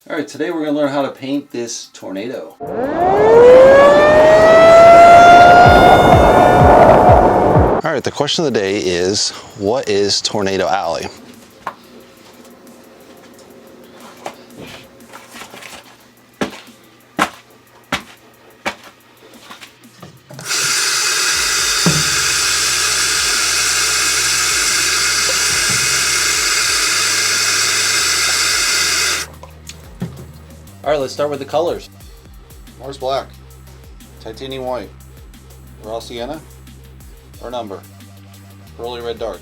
Alright, today we're going to learn how to paint this tornado. Alright, the question of the day is, what is Tornado Alley? Alright, let's start with the colors. Mars black, titanium white, raw sienna, or number, pearly red dark,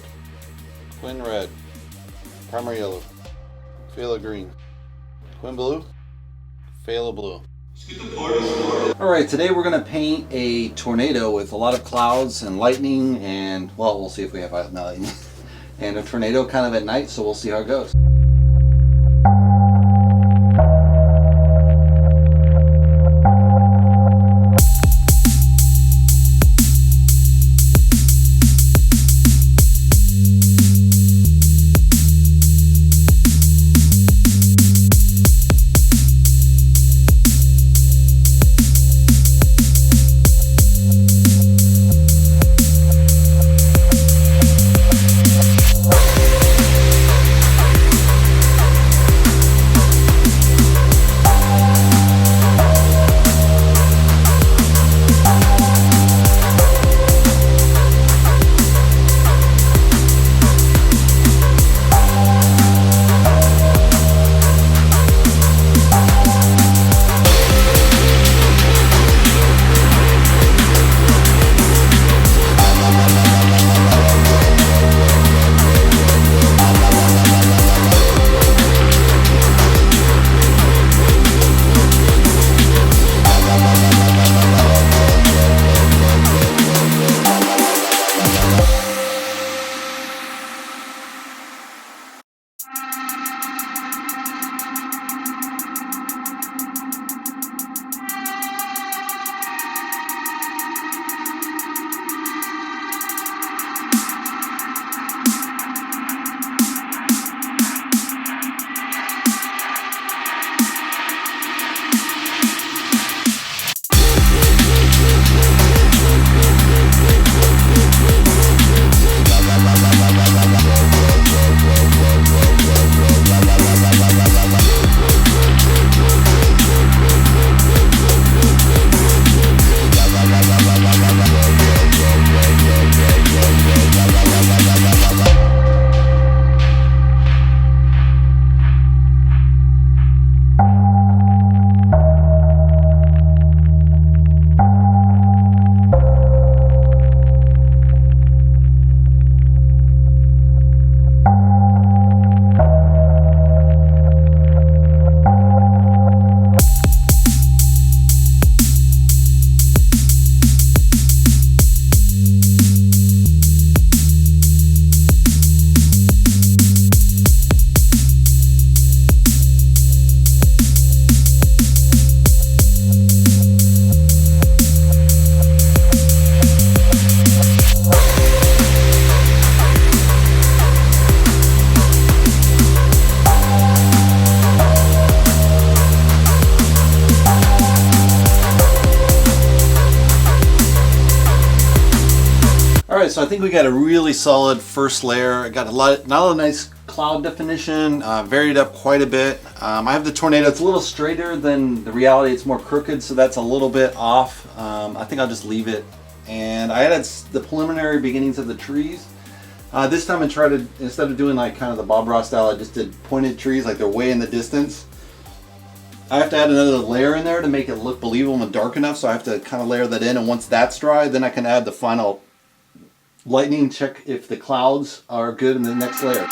twin red, primary yellow, phthalo green, twin blue, phthalo blue. Alright, today we're going to paint a tornado with a lot of clouds and lightning and, well, we'll see if we have lightning. And a tornado kind of at night, so we'll see how it goes. Alright, so I think we got a really solid first layer. I got not a lot of nice cloud definition, varied up quite a bit. I have the tornado, it's a little straighter than the reality, it's more crooked, so that's a little bit off. I think I'll just leave it. And I added the preliminary beginnings of the trees. This time I tried to, instead of doing like kind of the Bob Ross style, I just did pointed trees, like they're way in the distance. I have to add another layer in there to make it look believable and dark enough, so I have to kind of layer that in, and once that's dry, then I can add the final lightning, check if the clouds are good in the next layer.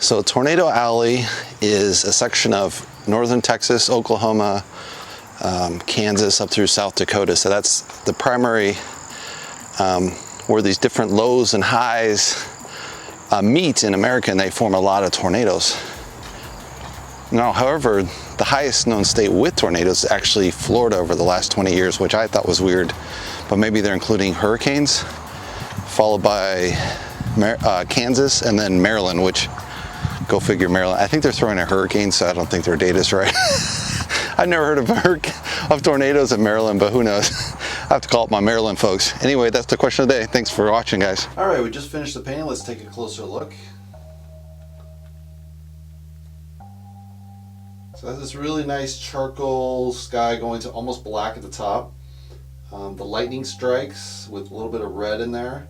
So Tornado Alley is a section of northern Texas, Oklahoma, Kansas, up through South Dakota. So that's the primary where these different lows and highs meet in America, and they form a lot of tornadoes. Now, however, the highest known state with tornadoes is actually Florida over the last 20 years, which I thought was weird, but maybe they're including hurricanes, followed by Kansas, and then Maryland, which, go figure, Maryland. I think they're throwing a hurricane, so I don't think their data's right. I've never heard of tornadoes in Maryland, but who knows? I have to call up my Maryland folks. Anyway, that's the question of the day. Thanks for watching, guys. All right, we just finished the painting. Let's take a closer look. So that's this really nice charcoal sky going to almost black at the top. The lightning strikes with a little bit of red in there.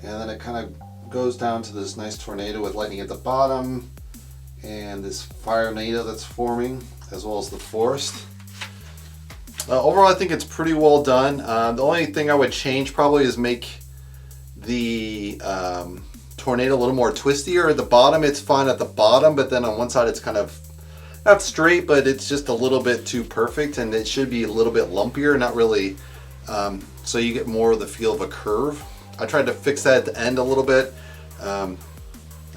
And then it kind of goes down to this nice tornado with lightning at the bottom. And this fire tornado that's forming, as well as the forest. Overall, I think it's pretty well done. The only thing I would change probably is make the tornado a little more twistier. At the bottom, it's fine at the bottom, but then on one side, it's kind of not straight, but it's just a little bit too perfect, and it should be a little bit lumpier, not really, so you get more of the feel of a curve. I tried to fix that at the end a little bit. I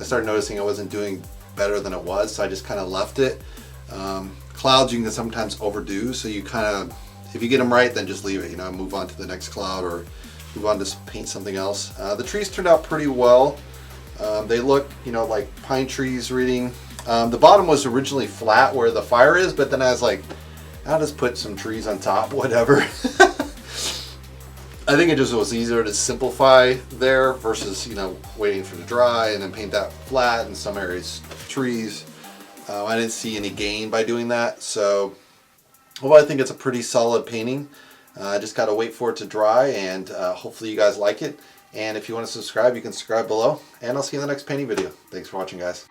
started noticing I wasn't doing better than it was, so I just kind of left it. Clouds you can sometimes overdo, so you kind of, if you get them right, then just leave it, you know, move on to the next cloud or move on to paint something else. The trees turned out pretty well. They look, you know, like pine trees reading. The bottom was originally flat where the fire is, but then I was like, I'll just put some trees on top, whatever. I think it just was easier to simplify there versus, you know, waiting for it to dry and then paint that flat in some areas trees. I didn't see any gain by doing that, so well, I think it's a pretty solid painting. I just gotta wait for it to dry, and hopefully you guys like it. And if you want to subscribe, you can subscribe below, and I'll see you in the next painting video. Thanks for watching, guys.